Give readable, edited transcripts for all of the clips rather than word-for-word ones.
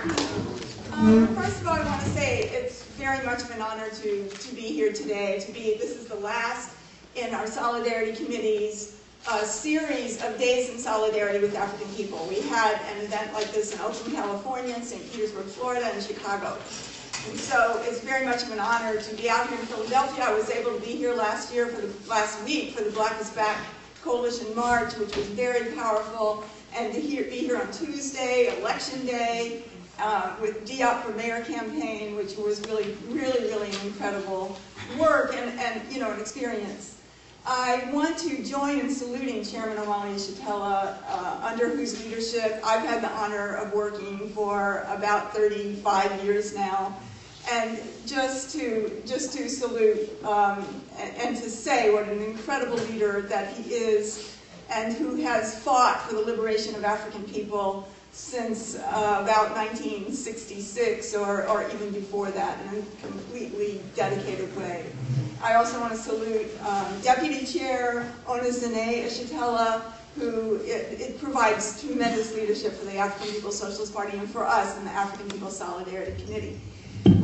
First of all, I want to say it's very much of an honor to be here today. This is the last in our Solidarity Committee's series of days in solidarity with African people. We had an event like this in Oakland, California, in St. Petersburg, Florida, and Chicago. And so it's very much of an honor to be out here in Philadelphia. I was able to be here last week for the Black is Back Coalition March, which was very powerful, and to be here on Tuesday, Election Day, with Diop for Mayor campaign, which was really an incredible work and an experience. I want to join in saluting Chairman Omali Yeshitela, under whose leadership I've had the honor of working for about 35 years now. And just to salute and to say what an incredible leader that he is, and who has fought for the liberation of African people since about 1966 or even before that, in a completely dedicated way. I also want to salute Deputy Chair Onizine Yeshitela, who it provides tremendous leadership for the African People's Socialist Party and for us in the African People's Solidarity Committee.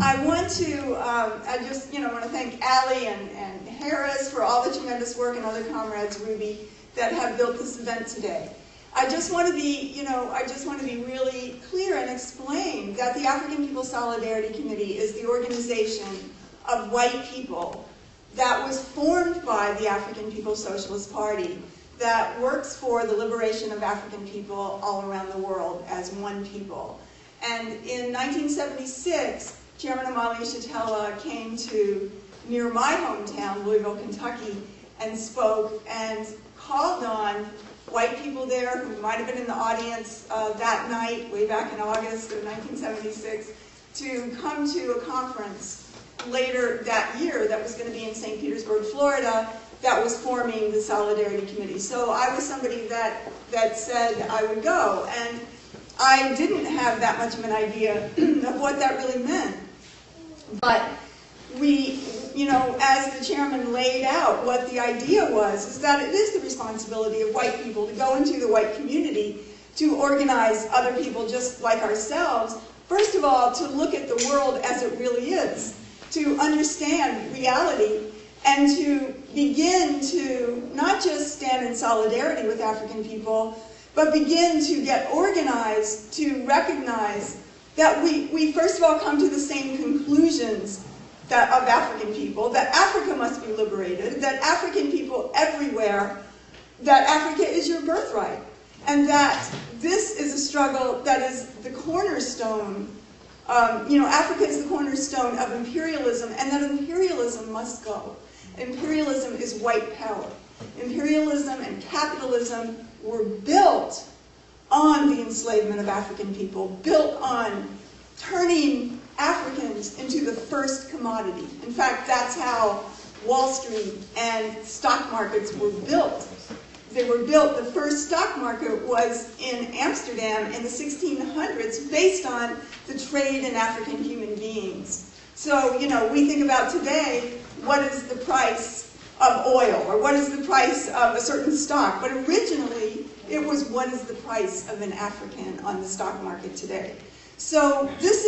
I want to, want to thank Ali and Harris for all the tremendous work, and other comrades, Ruby, that have built this event today. I just want to be really clear and explain that the African People's Solidarity Committee is the organization of white people that was formed by the African People's Socialist Party, that works for the liberation of African people all around the world as one people. And in 1976, Chairman Omali Yeshitela came to near my hometown, Louisville, Kentucky, and spoke and called on white people there who might have been in the audience that night, way back in August of 1976, to come to a conference later that year that was going to be in St. Petersburg, Florida, that was forming the Solidarity Committee. So I was somebody that said I would go, and I didn't have that much of an idea of what that really meant. But we, as the chairman laid out what the idea was, is that it is the responsibility of white people to go into the white community to organize other people just like ourselves. First of all, to look at the world as it really is, to understand reality, and to begin to not just stand in solidarity with African people, but begin to get organized to recognize that we first of all come to the same conclusions of African people, that Africa must be liberated, that African people everywhere, that Africa is your birthright, and that this is a struggle that is the cornerstone. Africa is the cornerstone of imperialism, and that imperialism must go. Imperialism is white power. Imperialism and capitalism were built on the enslavement of African people, built on turning Africans into the first commodity. In fact, that's how Wall Street and stock markets were built. They were built, the first stock market was in Amsterdam in the 1600s based on the trade in African human beings. So, we think about today, what is the price of oil, or what is the price of a certain stock? But originally, it was what is the price of an African on the stock market today. So this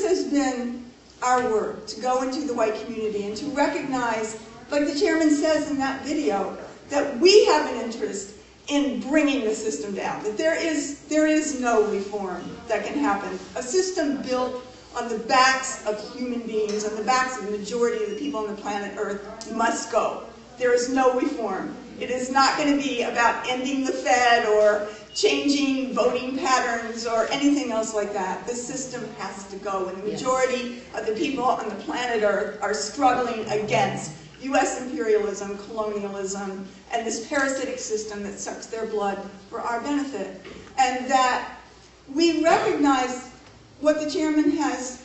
has been our work, to go into the white community and to recognize, like the chairman says in that video, that we have an interest in bringing the system down, that there is no reform that can happen. A system built on the backs of human beings, on the backs of the majority of the people on the planet Earth, must go. There is no reform. It is not going to be about ending the Fed or changing voting patterns or anything else like that. The system has to go, and the majority of the people on the planet Earth are struggling against U.S. imperialism, colonialism, and this parasitic system that sucks their blood for our benefit. And that we recognize what the chairman has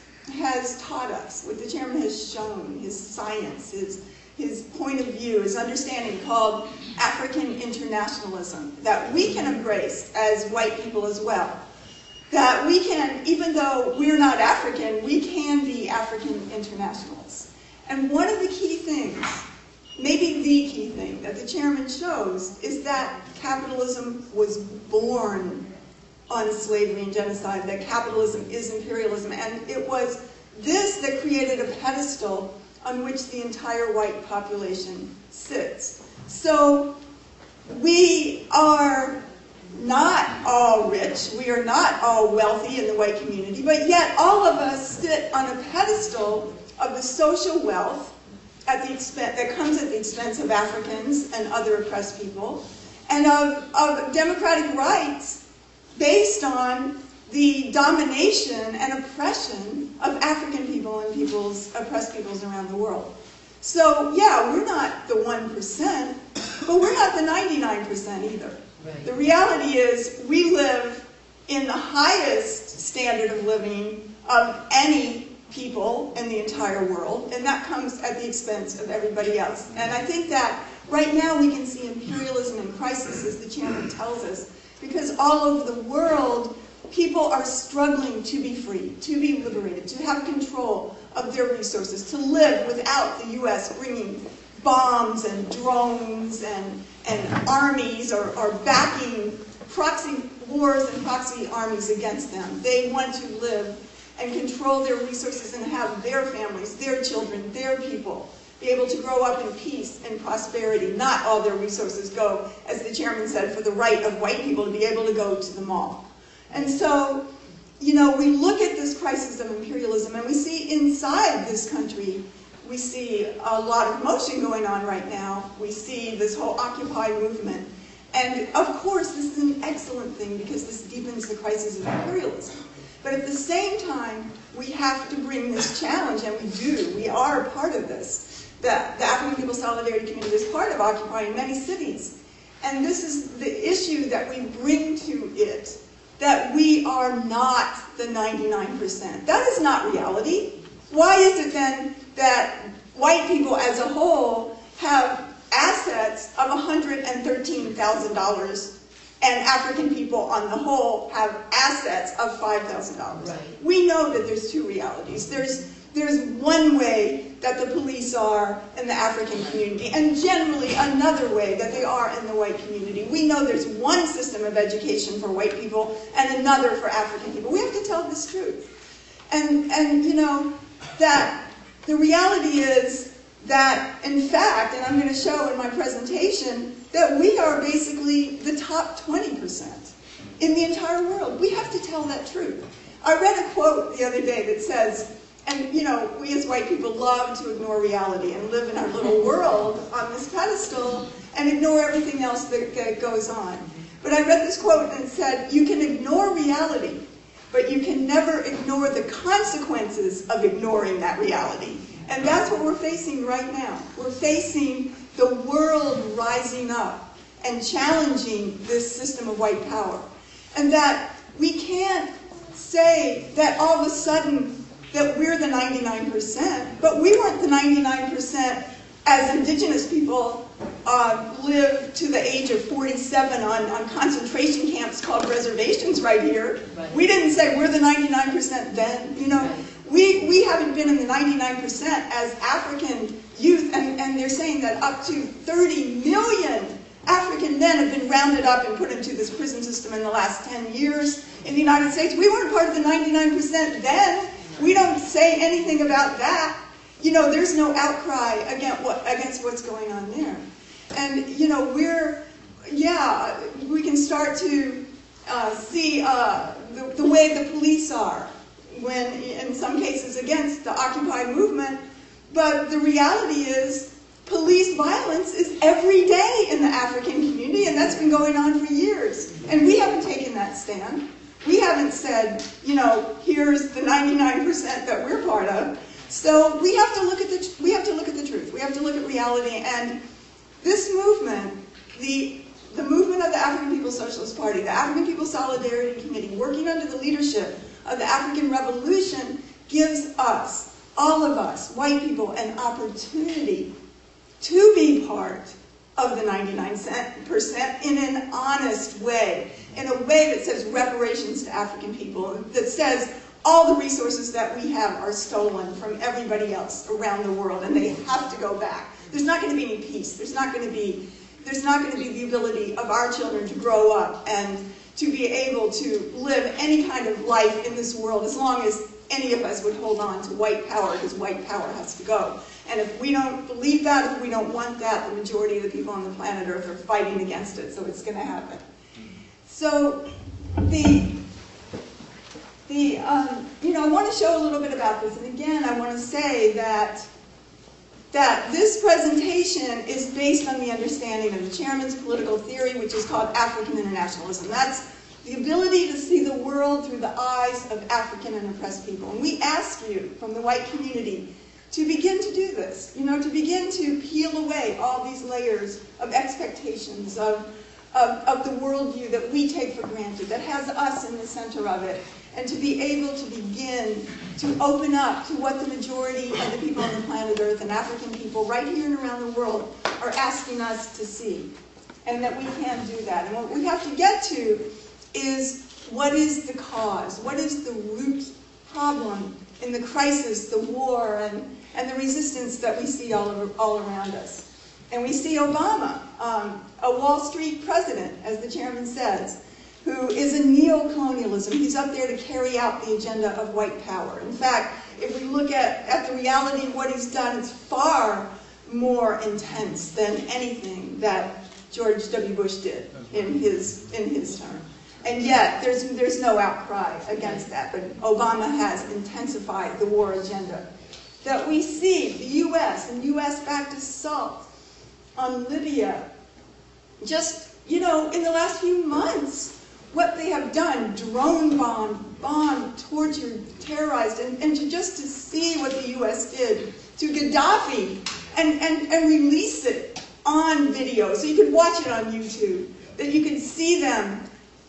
taught us, what the chairman has shown, his science, his point of view, his understanding, called African internationalism, that we can embrace as white people as well. That we can, even though we're not African, we can be African internationalists. And one of the key things, maybe the key thing that the chairman shows, is that capitalism was born on slavery and genocide, that capitalism is imperialism. And it was this that created a pedestal on which the entire white population sits. So we are not all rich, we are not all wealthy in the white community, but yet all of us sit on a pedestal of the social wealth at the expense, that comes at the expense of Africans and other oppressed people, and of democratic rights based on the domination and oppression of African people and oppressed peoples around the world. So yeah, we're not the 1%, but we're not the 99% either. Right. The reality is we live in the highest standard of living of any people in the entire world, and that comes at the expense of everybody else. And I think that right now we can see imperialism in crisis, as the chairman tells us, because all over the world people are struggling to be free, to be liberated, to have control of their resources, to live without the U.S. bringing bombs and drones and armies or backing proxy wars and proxy armies against them. They want to live and control their resources and have their families, their children, their people be able to grow up in peace and prosperity. Not all their resources go, as the chairman said, for the right of white people to be able to go to the mall. And so, you know, we look at this crisis of imperialism and we see inside this country, we see a lot of motion going on right now. We see this whole Occupy movement. And of course, this is an excellent thing because this deepens the crisis of imperialism. But at the same time, we have to bring this challenge, and we do. We are part of this. The African People's Solidarity Committee is part of Occupy in many cities. And this is the issue that we bring to it, that we are not the 99%. That is not reality. Why is it then that white people as a whole have assets of $113,000 and African people on the whole have assets of $5,000? Right. We know that there's two realities. There's one way that the police are in the African community, and generally another way that they are in the white community. We know there's one system of education for white people and another for African people. We have to tell this truth. And you know, that the reality is that, in fact, and I'm going to show in my presentation, that we are basically the top 20% in the entire world. We have to tell that truth. I read a quote the other day that says, and you know, we as white people love to ignore reality and live in our little world on this pedestal and ignore everything else that goes on. But I read this quote and it said, you can ignore reality, but you can never ignore the consequences of ignoring that reality. And that's what we're facing right now. We're facing the world rising up and challenging this system of white power. And that we can't say that all of a sudden that we're the 99%, but we weren't the 99% as indigenous people lived to the age of 47 on concentration camps called reservations right here. Right. We didn't say we're the 99% then. You know, right. we haven't been in the 99% as African youth, and they're saying that up to 30 million African men have been rounded up and put into this prison system in the last 10 years in the United States. We weren't part of the 99% then. We don't say anything about that. You know, there's no outcry against what's going on there. And, you know, we can start to see the way the police are, when, in some cases, against the Occupy movement. But the reality is, police violence is every day in the African community, and that's been going on for years. And we haven't taken that stand. We haven't said, you know, here's the 99% that we're part of. So we have to look at the truth. We have to look at reality. And this movement, the movement of the African People's Socialist Party, the African People's Solidarity Committee, working under the leadership of the African Revolution, gives us, all of us, white people, an opportunity to be part of the 99% in an honest way, in a way that says reparations to African people, that says all the resources that we have are stolen from everybody else around the world, and they have to go back. There's not going to be any peace. There's not going to be the ability of our children to grow up and to be able to live any kind of life in this world as long as any of us would hold on to white power, because white power has to go. And if we don't believe that, if we don't want that, the majority of the people on the planet Earth are fighting against it, so it's going to happen. So I want to show a little bit about this, and again, I want to say that this presentation is based on the understanding of the chairman's political theory, which is called African internationalism. That's the ability to see the world through the eyes of African and oppressed people. And we ask you, from the white community, to begin to do this, to begin to peel away all these layers of expectations, of the worldview that we take for granted, that has us in the center of it, and to be able to begin to open up to what the majority of the people on the planet Earth and African people right here and around the world are asking us to see, and that we can do that. And what we have to get to is, what is the cause? What is the root problem in the crisis, the war, and the resistance that we see all around us? And we see Obama, a Wall Street president, as the chairman says, who is a neo-colonialism. He's up there to carry out the agenda of white power. In fact, if we look at the reality of what he's done, it's far more intense than anything that George W. Bush did in his term. And yet, there's no outcry against that. But Obama has intensified the war agenda. That we see the U.S. and U.S.-backed assault on Libya, just, in the last few months, what they have done, drone bombed, tortured, terrorized, and just to see what the U.S. did to Gaddafi and release it on video, so you could watch it on YouTube, that you could see them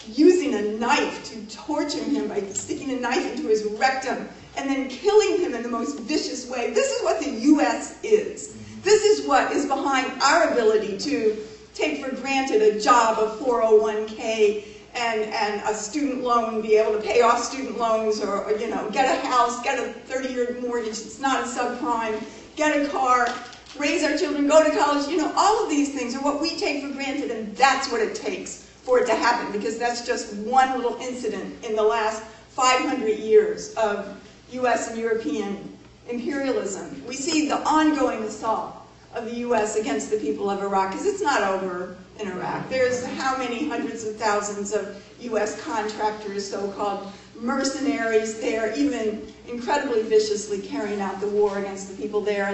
using a knife to torture him by sticking a knife into his rectum and then killing him in the most vicious way. This is what the U.S. is. This is what is behind our ability to take for granted a job, a 401k, and a student loan, be able to pay off student loans, or get a house, get a 30-year mortgage, it's not a subprime, get a car, raise our children, go to college. All of these things are what we take for granted, and that's what it takes for it to happen, because that's just one little incident in the last 500 years of U.S. and European imperialism. We see the ongoing assault of the U.S. against the people of Iraq, because it's not over in Iraq. There's how many hundreds of thousands of U.S. contractors, so-called mercenaries there, even incredibly viciously carrying out the war against the people there,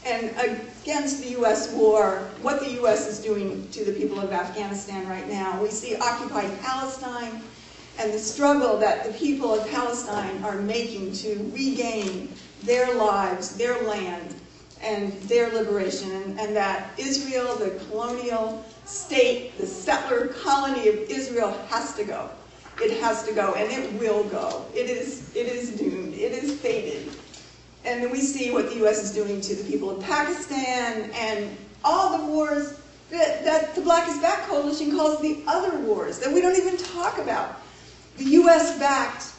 and against the U.S. war, what the U.S. is doing to the people of Afghanistan right now. We see occupied Palestine and the struggle that the people of Palestine are making to regain their lives, their land, and their liberation, and that Israel, the colonial state, the settler colony of Israel, has to go. It has to go, and it will go. It is doomed. It is fated. And then we see what the U.S. is doing to the people of Pakistan, and all the wars that the Black is Back Coalition calls the other wars that we don't even talk about. The U.S.-backed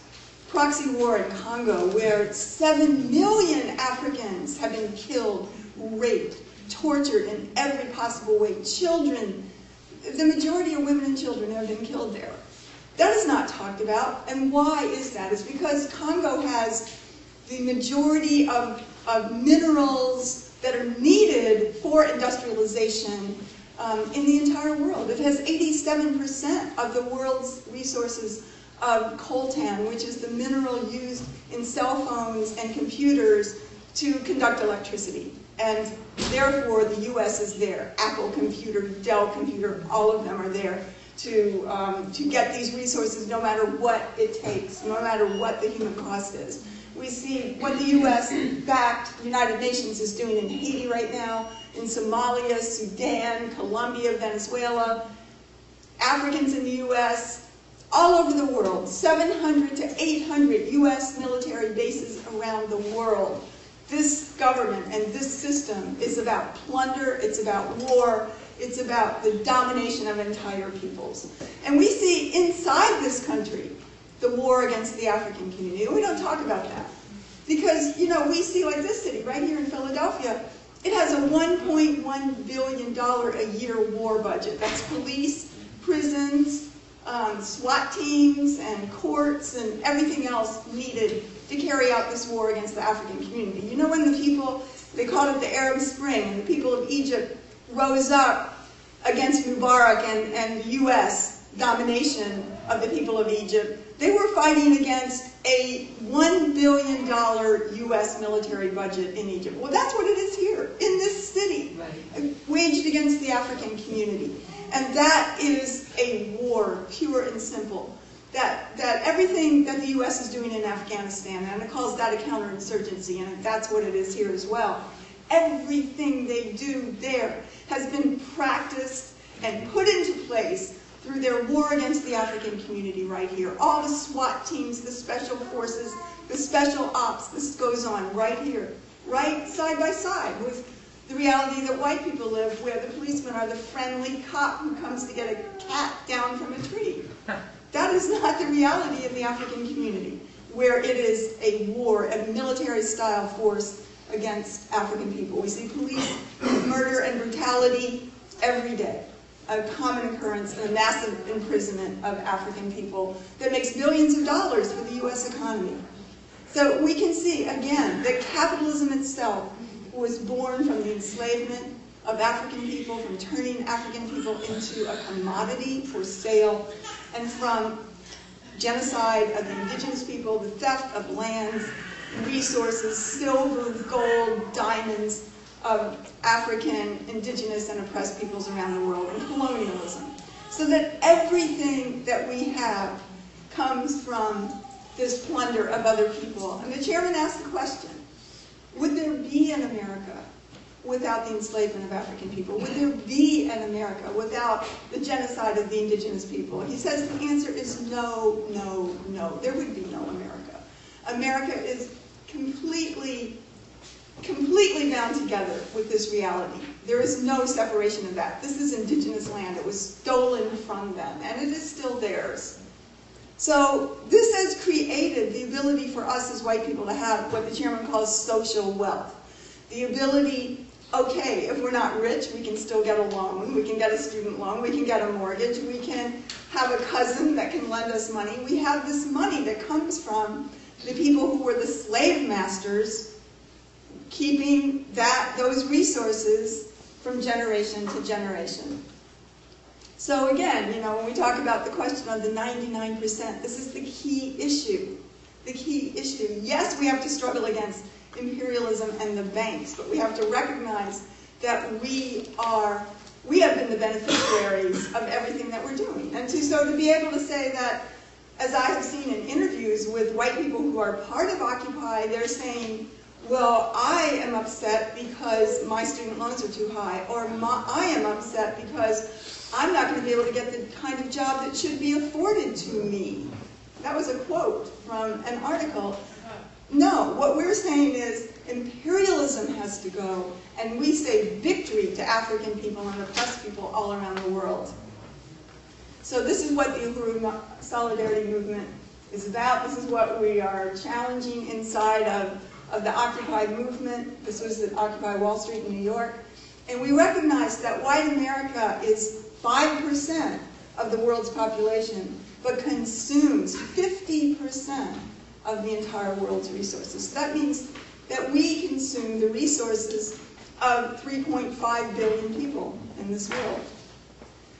proxy war in Congo, where 7 million Africans have been killed, raped, tortured in every possible way. Children, the majority of women and children have been killed there. That is not talked about. And why is that? It's because Congo has the majority of minerals that are needed for industrialization in the entire world. It has 87% of the world's resources of coltan, which is the mineral used in cell phones and computers to conduct electricity. And therefore, the U.S. is there. Apple Computer, Dell Computer, all of them are there to get these resources no matter what it takes, no matter what the human cost is. We see what the U.S.-backed United Nations is doing in Haiti right now, in Somalia, Sudan, Colombia, Venezuela, Africans in the U.S., all over the world, 700 to 800 U.S. military bases around the world. This government and this system is about plunder, it's about war, it's about the domination of entire peoples. And we see inside this country the war against the African community. And we don't talk about that. Because, we see like this city right here in Philadelphia, it has a $1.1 billion a year war budget. That's police, prisons, SWAT teams and courts and everything else needed to carry out this war against the African community. You know, when the people, they called it the Arab Spring, and the people of Egypt rose up against Mubarak and the U.S. domination of the people of Egypt, they were fighting against a $1 billion U.S. military budget in Egypt. Well, that's what it is here, in this city, waged against the African community. And that is a war, pure and simple. That everything that the U.S. is doing in Afghanistan, and it calls that a counterinsurgency, and that's what it is here as well. Everything they do there has been practiced and put into place through their war against the African community right here. All the SWAT teams, the special forces, the special ops, this goes on right here, right side by side with the reality that white people live, where the policemen are the friendly cop who comes to get a cat down from a tree. That is not the reality of the African community, where it is a war, a military-style force against African people. We see police murder and brutality every day, a common occurrence, and a massive imprisonment of African people that makes billions of dollars for the U.S. economy. So we can see, again, that capitalism itself was born from the enslavement of African people, from turning African people into a commodity for sale, and from genocide of the indigenous people, the theft of lands, resources, silver, gold, diamonds of African, indigenous, and oppressed peoples around the world, and colonialism. So that everything that we have comes from this plunder of other people. And the chairman asked the question, would there be an America without the enslavement of African people? Would there be an America without the genocide of the indigenous people? He says the answer is no, no, no. There would be no America. America is completely bound together with this reality. There is no separation of that. This is indigenous land. It was stolen from them, and it is still theirs. So this has created the ability for us as white people to have what the chairman calls social wealth. The ability, okay, if we're not rich, we can still get a loan, we can get a student loan, we can get a mortgage, we can have a cousin that can lend us money. We have this money that comes from the people who were the slave masters, keeping those resources from generation to generation. So again, you know, when we talk about the question of the 99%, this is the key issue. The key issue. Yes, we have to struggle against imperialism and the banks, but we have to recognize that we have been the beneficiaries of everything that we're doing. And so to be able to say that, as I have seen in interviews with white people who are part of Occupy, they're saying, well, I am upset because my student loans are too high, or I am upset because I'm not going to be able to get the kind of job that should be afforded to me. That was a quote from an article. No, what we're saying is imperialism has to go, and we say victory to African people and oppressed people all around the world. So this is what the Uhuru Solidarity Movement is about. This is what we are challenging inside of the Occupy movement. This was at Occupy Wall Street in New York. And we recognize that white America is 5% of the world's population, but consumes 50% of the entire world's resources. So that means that we consume the resources of 3.5 billion people in this world.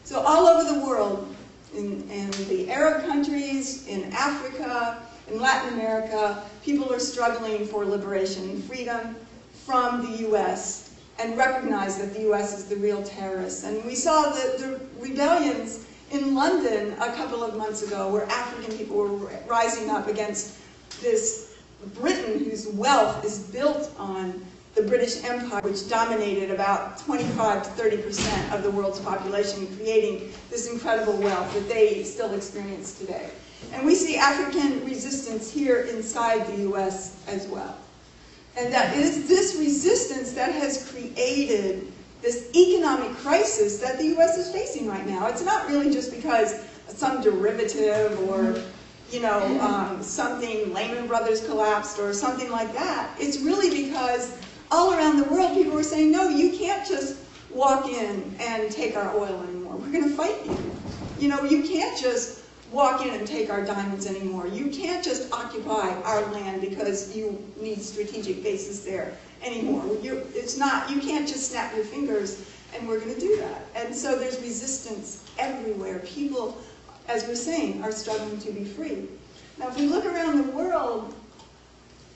So all over the world, in the Arab countries, in Africa, in Latin America, people are struggling for liberation and freedom from the U.S. and recognize that the U.S. is the real terrorist. And we saw the rebellions in London a couple of months ago where African people were rising up against this Britain whose wealth is built on the British Empire, which dominated about 25 to 30% of the world's population, creating this incredible wealth that they still experience today. And we see African resistance here inside the U.S. as well. And that it is this resistance that has created this economic crisis that the U.S. is facing right now. It's not really just because some derivative or, you know, something, Lehman Brothers collapsed or something like that. It's really because all around the world people were saying, no, you can't just walk in and take our oil anymore. We're going to fight you. You know, you can't just walk in and take our diamonds anymore. You can't just occupy our land because you need strategic bases there anymore. It's not, you can't just snap your fingers and we're going to do that. And so there's resistance everywhere. People, as we're saying, are struggling to be free. Now, if we look around the world,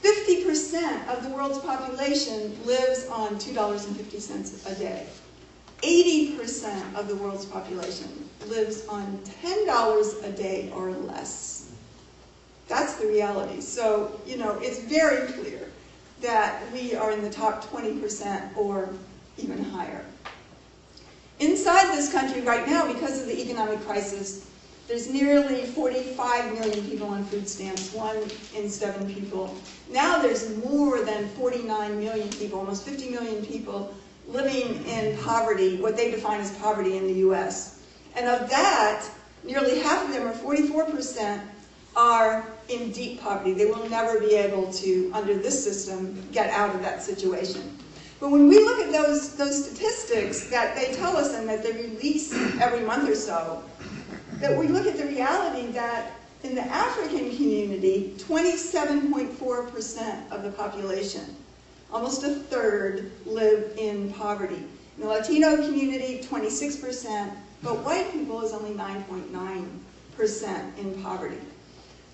50% of the world's population lives on $2.50 a day. 80% of the world's population lives on $10 a day or less. That's the reality. So, you know, it's very clear that we are in the top 20% or even higher. Inside this country right now, because of the economic crisis, there's nearly 45 million people on food stamps, 1 in 7 people. Now there's more than 49 million people, almost 50 million people living in poverty, what they define as poverty in the US. And of that, nearly half of them, or 44%, are in deep poverty. They will never be able to, under this system, get out of that situation. But when we look at those statistics that they tell us and that they release every month or so, that we look at the reality that in the African community, 27.4% of the population, almost a third, live in poverty. In the Latino community, 26%, but white people is only 9.9% in poverty.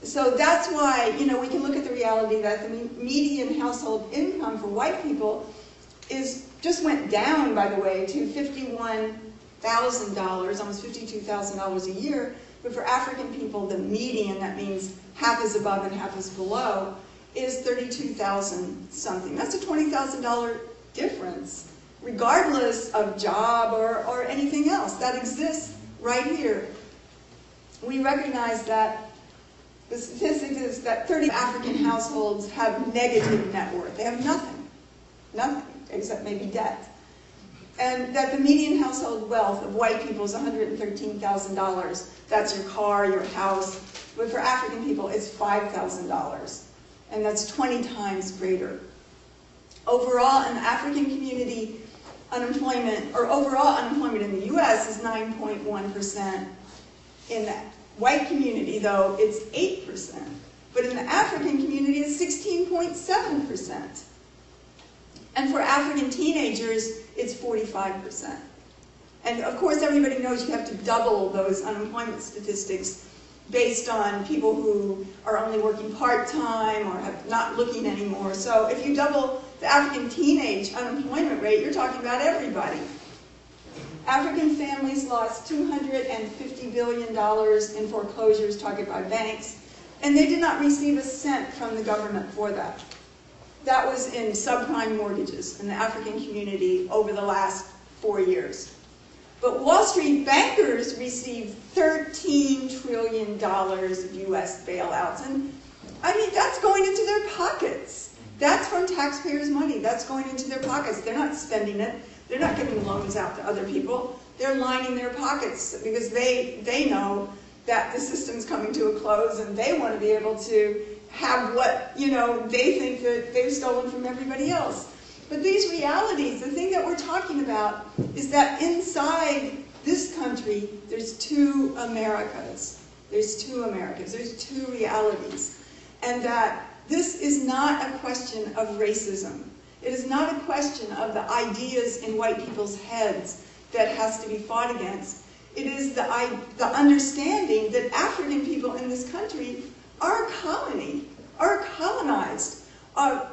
So that's why, you know, we can look at the reality that the median household income for white people just went down, by the way, to $51,000, almost $52,000 a year. But for African people, the median, that means half is above and half is below, is $32,000 something. That's a $20,000 difference, regardless of job or anything else. That exists right here. We recognize that the statistic is that 30 African households have negative net worth. They have nothing, except maybe debt. And that the median household wealth of white people is $113,000. That's your car, your house. But for African people, it's $5,000. And that's 20 times greater. Overall, in the African community, overall unemployment in the US is 9.1%. In the white community, though, it's 8%. But in the African community, it's 16.7%. And for African teenagers, it's 45%. And of course, everybody knows you have to double those unemployment statistics based on people who are only working part-time or have not looking anymore. So if you double the African teenage unemployment rate, you're talking about everybody. African families lost $250 billion in foreclosures targeted by banks, and they did not receive a cent from the government for that. That was in subprime mortgages in the African community over the last 4 years. But Wall Street bankers received $13 trillion of US bailouts. And I mean, that's going into their pockets. That's from taxpayers' money. That's going into their pockets. They're not spending it. They're not giving loans out to other people. They're lining their pockets because they know that the system's coming to a close and they want to be able to have what, you know, they think that they've stolen from everybody else. But these realities, the thing that we're talking about is that inside this country, there's 2 Americas. There's 2 Americas. There's 2 realities. And that this is not a question of racism. It is not a question of the ideas in white people's heads that has to be fought against. It is the understanding that African people in this country are a colony, are colonized, are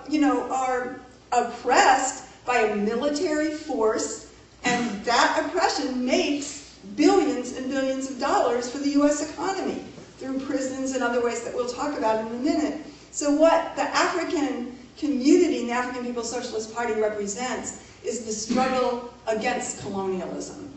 oppressed by a military force, and that oppression makes billions and billions of dollars for the US economy through prisons and other ways that we'll talk about in a minute. So what the African community and the African People's Socialist Party represents is the struggle against colonialism.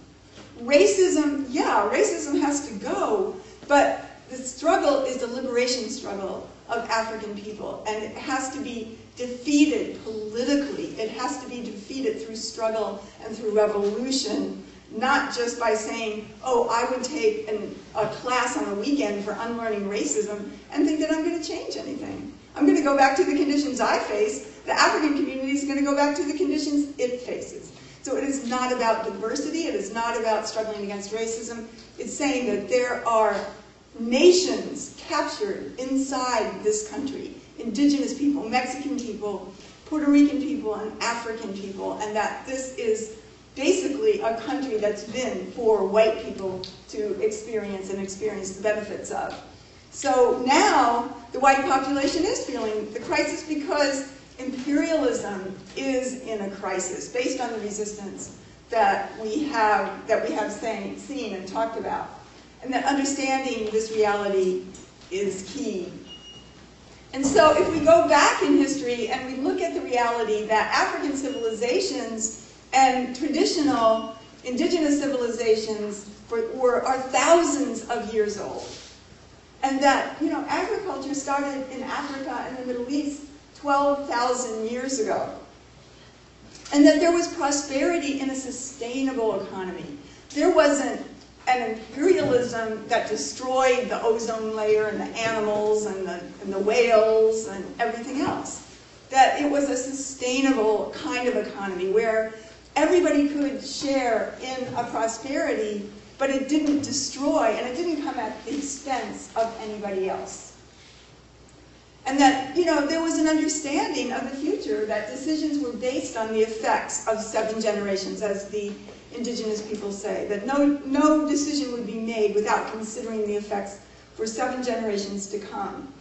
Racism, yeah, racism has to go, but the struggle is the liberation struggle of African people, and it has to be defeated politically. It has to be defeated through struggle and through revolution, not just by saying, oh, I would take a class on a weekend for unlearning racism and think that I'm going to change anything. I'm going to go back to the conditions I face. The African community is going to go back to the conditions it faces. So it is not about diversity, it is not about struggling against racism. It's saying that there are nations captured inside this country, indigenous people, Mexican people, Puerto Rican people, and African people, and that this is basically a country that's been for white people to experience the benefits of. So now the white population is feeling the crisis because imperialism is in a crisis based on the resistance that we have seen and talked about. And that understanding this reality is key. And so if we go back in history and we look at the reality that African civilizations and traditional indigenous civilizations are thousands of years old. And that, agriculture started in Africa and the Middle East 12,000 years ago. And that there was prosperity in a sustainable economy. There wasn't an imperialism that destroyed the ozone layer and the animals and the whales and everything else. That it was a sustainable kind of economy where everybody could share in a prosperity, but it didn't destroy, and it didn't come at the expense of anybody else. And that, there was an understanding of the future, that decisions were based on the effects of 7 generations, as the indigenous people say, that no decision would be made without considering the effects for 7 generations to come.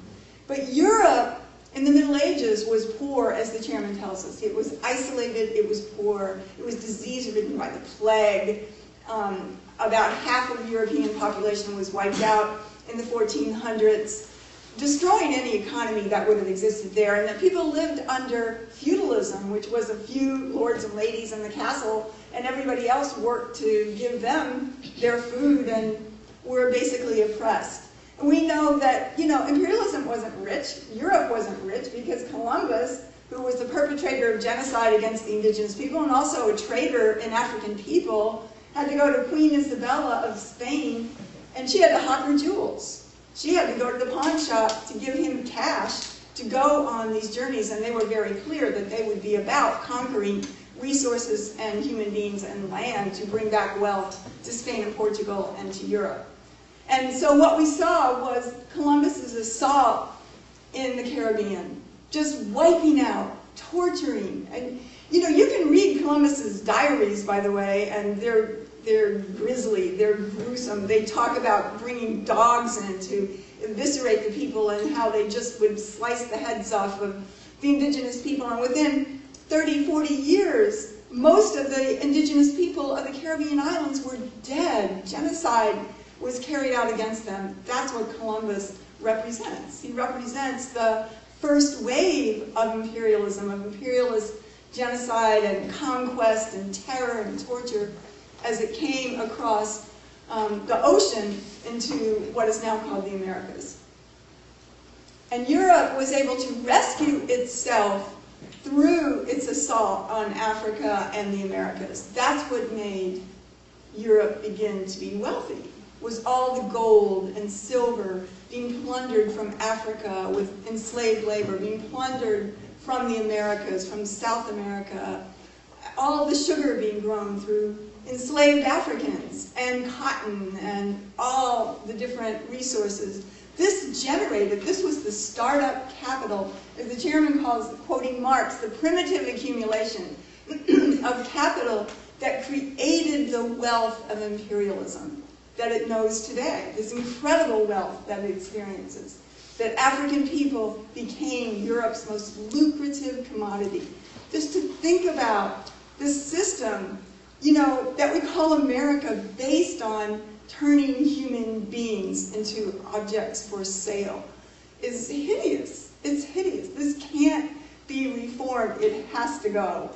But Europe in the Middle Ages was poor, as the chairman tells us. It was isolated, it was poor, it was disease-ridden by the plague. About half of the European population was wiped out in the 1400s, destroying any economy that would have existed there. And that people lived under feudalism, which was a few lords and ladies in the castle, and everybody else worked to give them their food and were basically oppressed. And we know that, imperialism wasn't rich. Europe wasn't rich because Columbus, who was the perpetrator of genocide against the indigenous people and also a traitor in African people, had to go to Queen Isabella of Spain, and she had to hawk her jewels. She had to go to the pawn shop to give him cash to go on these journeys, and they were very clear that they would be about conquering resources and human beings and land to bring back wealth to Spain and Portugal and to Europe. And so what we saw was Columbus's assault in the Caribbean, just wiping out, torturing. And you can read Columbus's diaries, by the way, and they're grisly, they're gruesome. They talk about bringing dogs in to eviscerate the people and how they just would slice the heads off of the indigenous people. And within 30, 40 years, most of the indigenous people of the Caribbean islands were dead. Genocide was carried out against them. That's what Columbus represents. He represents the first wave of imperialism, of imperialist genocide and conquest and terror and torture as it came across the ocean into what is now called the Americas. And Europe was able to rescue itself through its assault on Africa and the Americas. That's what made Europe begin to be wealthy, was all the gold and silver being plundered from Africa with enslaved labor, being plundered from the Americas, from South America, all the sugar being grown through enslaved Africans, and cotton, and all the different resources. This was the startup capital, as the chairman calls, quoting Marx, the primitive accumulation of capital that created the wealth of imperialism that it knows today, this incredible wealth that it experiences, that African people became Europe's most lucrative commodity. Just to think about this system, that we call America, based on turning human beings into objects for sale, is hideous. It's hideous. This can't be reformed. It has to go.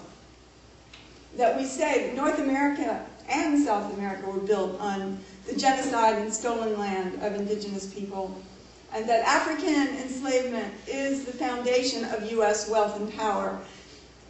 That we say North America and South America were built on the genocide and stolen land of indigenous people, and that African enslavement is the foundation of U.S. wealth and power.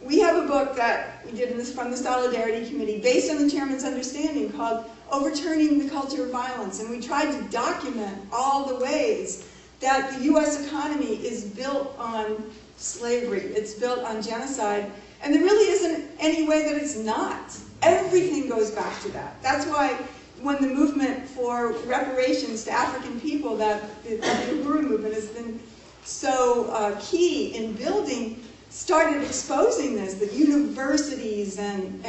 We have a book that we did from the Solidarity Committee based on the chairman's understanding called Overturning the Culture of Violence, and we tried to document all the ways that the U.S. economy is built on slavery. It's built on genocide. And there really isn't any way that it's not. Everything goes back to that. That's why when the movement for reparations to African people, that the Uhuru movement has been so key in building, started exposing this, that universities and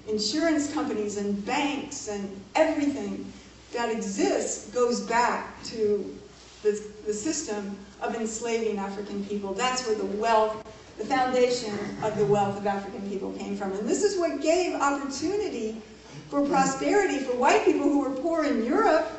insurance companies and banks and everything that exists goes back to the system of enslaving African people. That's where the wealth, the foundation of the wealth of African people came from. And this is what gave opportunity for prosperity for white people who were poor in Europe,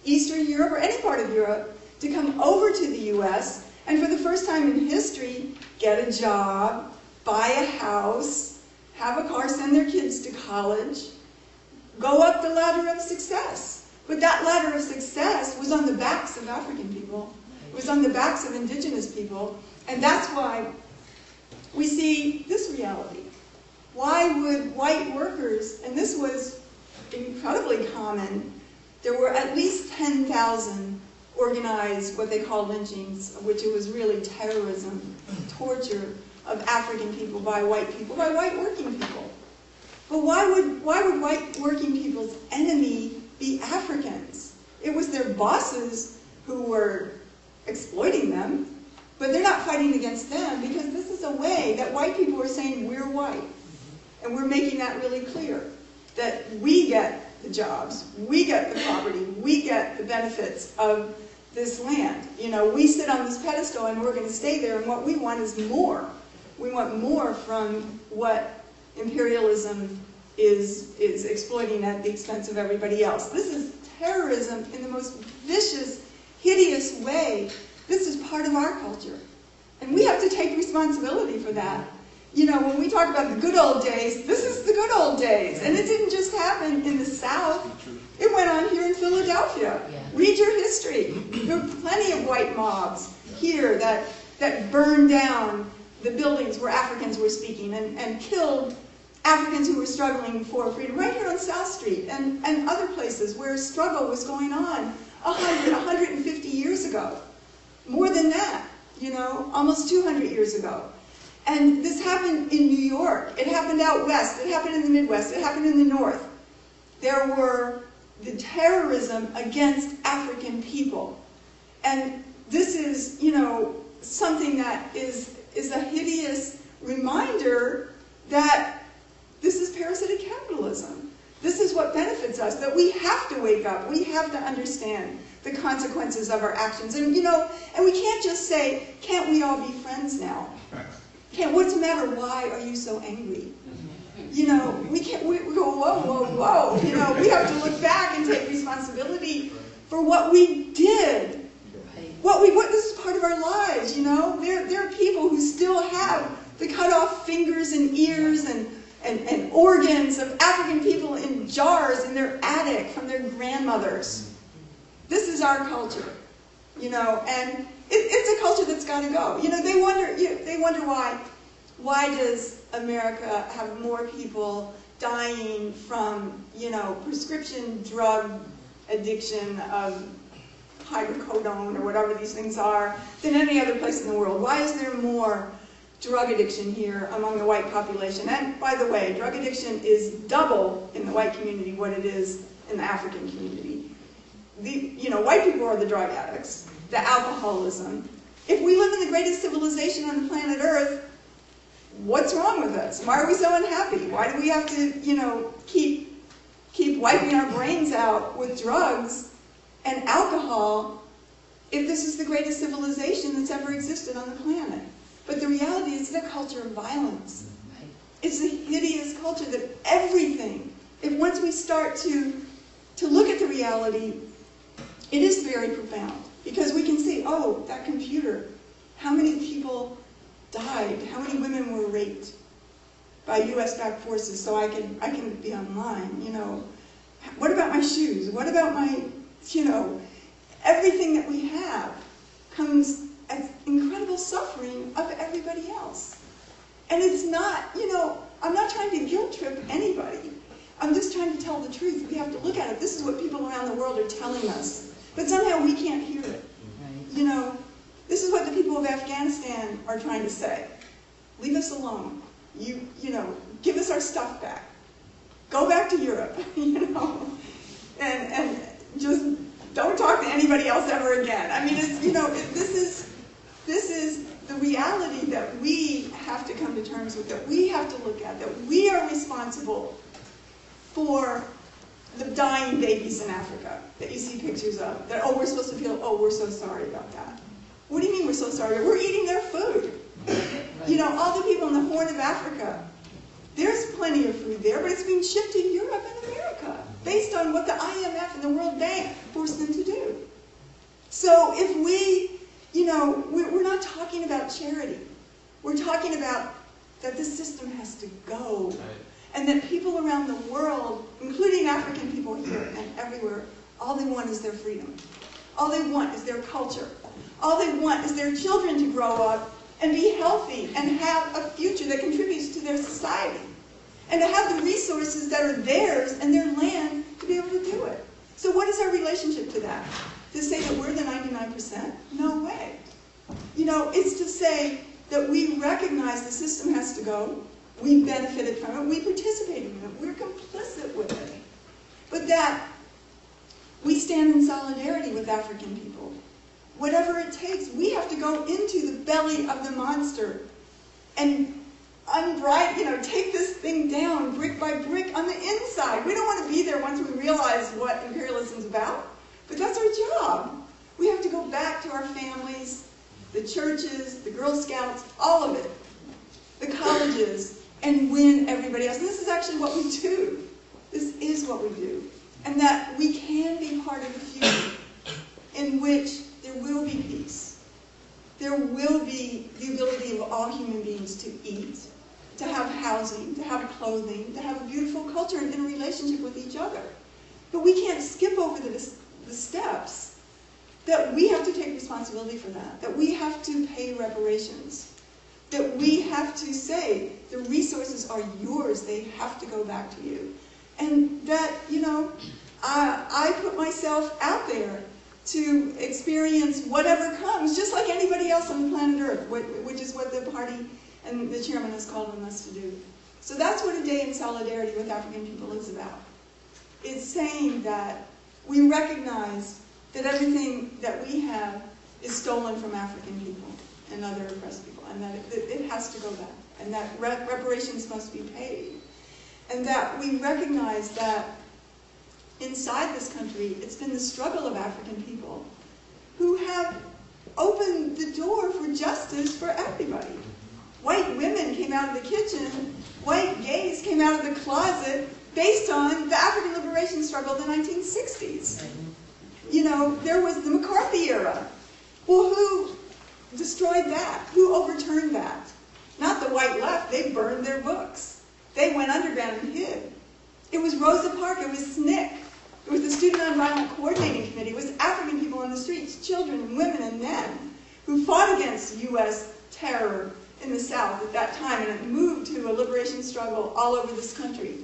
Eastern Europe, or any part of Europe, to come over to the US and for the first time in history, get a job, buy a house, have a car, send their kids to college, go up the ladder of success. But that ladder of success was on the backs of African people. It was on the backs of indigenous people. And that's why we see this reality. Why would white workers, and this was incredibly common, there were at least 10,000 organized what they call lynchings, which it was really terrorism, torture of African people, by white working people. But why would white working people's enemy be Africans? It was their bosses who were exploiting them, but they're not fighting against them, because this is a way that white people are saying, we're white. And we're making that really clear, that we get the jobs, we get the property, we get the benefits of this land. You know, we sit on this pedestal and we're going to stay there, and what we want is more. We want more from what imperialism is exploiting at the expense of everybody else. This is terrorism in the most vicious, hideous way. This is part of our culture. And we have to take responsibility for that. You know, when we talk about the good old days, this is the good old days. And it didn't just happen in the South. It went on here in Philadelphia. Yeah. Read your history. There were plenty of white mobs here that burned down the buildings where Africans were speaking and killed Africans who were struggling for freedom, right here on South Street and other places where struggle was going on 100, 150 years ago. More than that, you know, almost 200 years ago. And this happened in New York. It happened out west. It happened in the Midwest. It happened in the North. There were the terrorism against African people. And this is, you know, something that is a hideous reminder that this is parasitic capitalism. This is what benefits us, that we have to wake up. We have to understand the consequences of our actions. And, you know, and we can't just say, can't we all be friends now? What's the matter? Why are you so angry? You know, we go, whoa, whoa, whoa. You know, we have to look back and take responsibility for what we did. This is part of our lives, you know. There are people who still have the cut off fingers and ears and organs of African people in jars in their attic from their grandmothers. This is our culture, you know, and it's a culture that's got to go. You know, they wonder why does America have more people dying from, you know, prescription drug addiction of hydrocodone or whatever these things are than any other place in the world? Why is there more drug addiction here among the white population? And by the way, drug addiction is double in the white community what it is in the African community. You know, white people are the drug addicts, the alcoholism. If we live in the greatest civilization on the planet Earth, what's wrong with us? Why are we so unhappy? Why do we have to, you know, keep wiping our brains out with drugs and alcohol if this is the greatest civilization that's ever existed on the planet? But the reality is it's a culture of violence. It's a hideous culture that everything, if once we start to look at the reality, it is very profound. Because we can see, oh, that computer, how many people died, how many women were raped by US-backed forces so I can be online, you know. What about my shoes? What about my, you know, everything that we have comes as incredible suffering of everybody else. And it's not, you know, I'm not trying to guilt trip anybody. I'm just trying to tell the truth. We have to look at it. This is what people around the world are telling us. But somehow we can't hear it. You know, This is what the people of Afghanistan are trying to say. Leave us alone. You know, give us our stuff back. Go back to Europe, you know, and just don't talk to anybody else ever again. I mean, it's, you know, this is the reality that we have to come to terms with, that we have to look at, that we are responsible for the dying babies in Africa that you see pictures of. That, oh, we're supposed to feel, oh, we're so sorry about that. What do you mean we're so sorry? We're eating their food. You know, all the people in the Horn of Africa, there's plenty of food there, but it's being shipped to Europe and America based on what the IMF and the World Bank forced them to do. So if we, you know, we're not talking about charity. We're talking about that this system has to go. And that people around the world, including African people here and everywhere, all they want is their freedom. All they want is their culture. All they want is their children to grow up and be healthy and have a future that contributes to their society. And to have the resources that are theirs and their land to be able to do it. So what is our relationship to that? To say that we're the 99%? No way. You know, it's to say that we recognize the system has to go. We benefited from it. We participated in it. We're complicit with it. But that we stand in solidarity with African people. Whatever it takes, we have to go into the belly of the monster and you know, take this thing down brick by brick on the inside. We don't want to be there once we realize what imperialism is about, but that's our job. We have to go back to our families, the churches, the Girl Scouts, all of it, the colleges, and win everybody else. And this is actually what we do. This is what we do. And that we can be part of a future in which there will be peace. There will be the ability of all human beings to eat, to have housing, to have clothing, to have a beautiful culture and in a relationship with each other. But we can't skip over the steps. That we have to take responsibility for that. That we have to pay reparations. That we have to say, the resources are yours, they have to go back to you. And that, you know, I put myself out there to experience whatever comes, just like anybody else on the planet Earth, which is what the party and the chairman has called on us to do. So that's what a day in solidarity with African people is about. It's saying that we recognize that everything that we have is stolen from African people and other oppressed people, and that it has to go back, and that reparations must be paid. And that we recognize that inside this country, it's been the struggle of African people who have opened the door for justice for everybody. White women came out of the kitchen, white gays came out of the closet based on the African liberation struggle of the 1960s. You know, there was the McCarthy era. Well, who destroyed that? Who overturned that? Not the white left, they burned their books. They went underground and hid. It was Rosa Parks, it was SNCC. It was the Student Nonviolent Coordinating Committee. It was African people on the streets, children and women and men, who fought against U.S. terror in the South at that time, and it moved to a liberation struggle all over this country.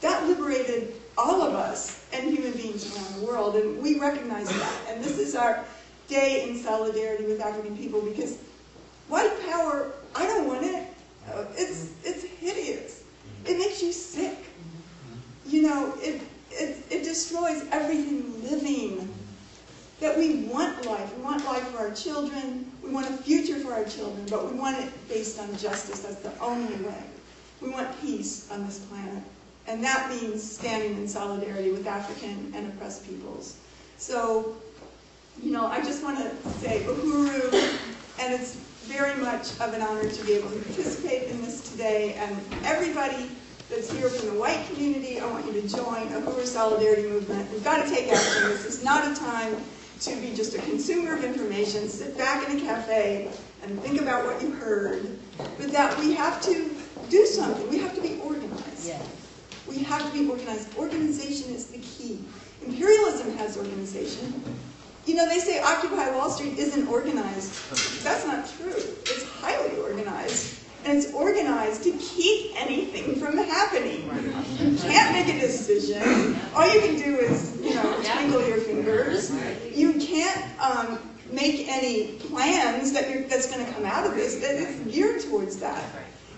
That liberated all of us and human beings around the world, and we recognize that. And this is our day in solidarity with African people, because white power, I don't want it. It's hideous. It makes you sick. You know, it destroys everything living. That we want life. We want life for our children. We want a future for our children, but we want it based on justice. That's the only way. We want peace on this planet. And that means standing in solidarity with African and oppressed peoples. So, you know, I just want to say uhuru, and it's very much of an honor to be able to participate in this today. And everybody that's here from the white community, I want you to join a Uhuru Solidarity Movement. We've got to take action. This is not a time to be just a consumer of information, sit back in a cafe and think about what you heard, but that we have to do something. We have to be organized. Yeah. We have to be organized. Organization is the key. Imperialism has organization. You know, they say Occupy Wall Street isn't organized. That's not true. It's highly organized. And it's organized to keep anything from happening. You can't make a decision. All you can do is, you know, twinkle your fingers. You can't make any plans that's going to come out of this that is geared towards that.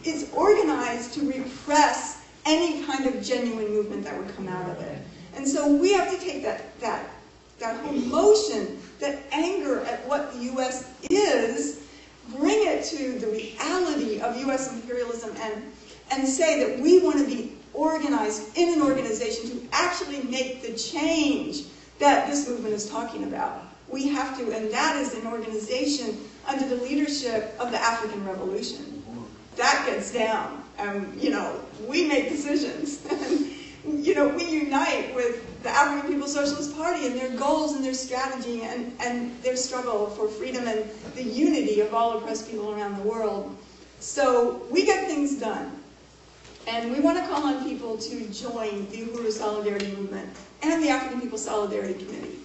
It's organized to repress any kind of genuine movement that would come out of it. And so we have to take that whole motion, that anger at what the U.S. is, bring it to the reality of U.S. imperialism and say that we want to be organized in an organization to actually make the change that this movement is talking about. We have to, and that is an organization under the leadership of the African Revolution. That gets down. We make decisions. We unite with the African People's Socialist Party and their goals and their strategy and their struggle for freedom and the unity of all oppressed people around the world. So we get things done. And we want to call on people to join the Uhuru Solidarity Movement and the African People's Solidarity Committee.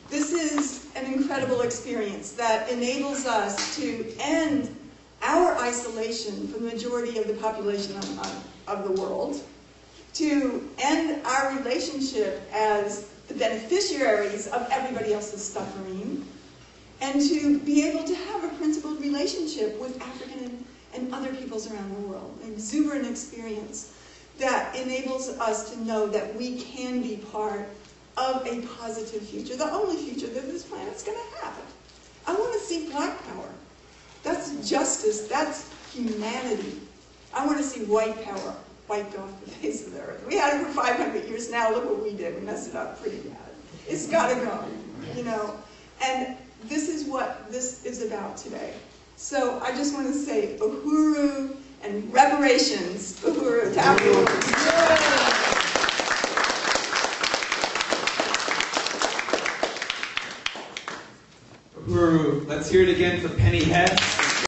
This is an incredible experience that enables us to end our isolation from the majority of the population of the world, to end our relationship as the beneficiaries of everybody else's suffering, and to be able to have a principled relationship with African and other peoples around the world. An exuberant experience that enables us to know that we can be part of a positive future, the only future that this planet's going to have. I want to see black power. That's justice. That's humanity. I want to see white power wiped off the face of the earth. We had it for 500 years now. Look what we did. We messed it up pretty bad. It's got to go, And this is what this is about today. So I just want to say Uhuru and reparations. Uhuru to Africa. Uhuru. Let's hear it again for Penny Hess.